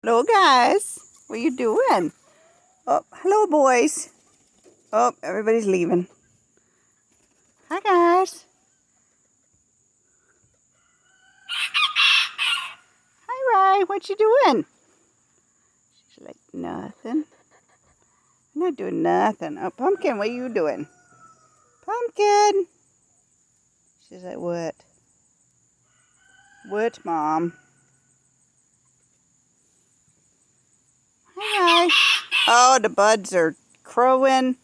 Hello, guys. What you doing? Oh, hello, boys. Oh, everybody's leaving. Hi, guys. Hi, Rye. What you doing? She's like, nothing. I'm not doing nothing. Oh, Pumpkin, what you doing? Pumpkin. She's like, what? What, Mom? Hi, Rye. Oh, the buds are crowing.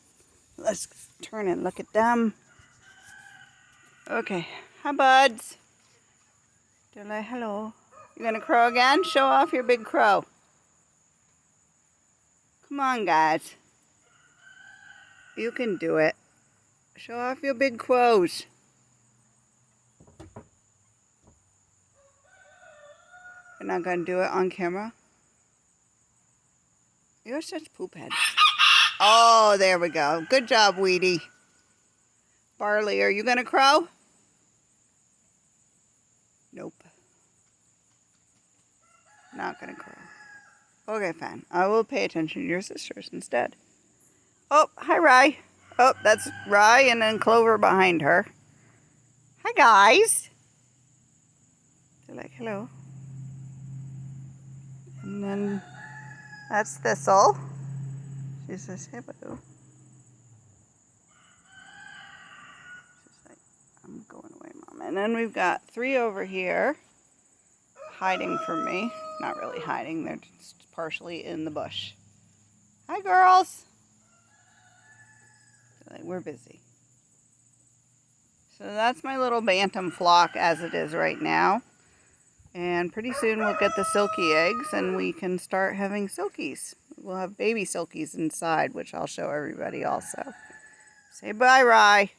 Let's turn and look at them. Okay. Hi, buds. They're like, hello. You gonna crow again? Show off your big crow. Come on, guys. You can do it. Show off your big crows. You're not gonna do it on camera? You're such poop heads. Oh, there we go. Good job, Weedy. Barley, are you gonna crow? Nope. Not gonna crow. Okay, fine. I will pay attention to your sisters instead. Oh, hi, Rye. Oh, that's Rye and then Clover behind her. Hi, guys. They're like, hello. And then that's Thistle. She says, hello. She's like, I'm going away, Mom. And then we've got 3 over here hiding from me. Not really hiding, they're just partially in the bush. Hi, girls. They're like, we're busy. So that's my little bantam flock as it is right now. And pretty soon we'll get the silky eggs and we can start having silkies. We'll have baby silkies inside, which I'll show everybody also. Say bye, Rye.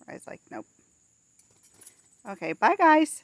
Rye's like, nope. Okay, bye, guys.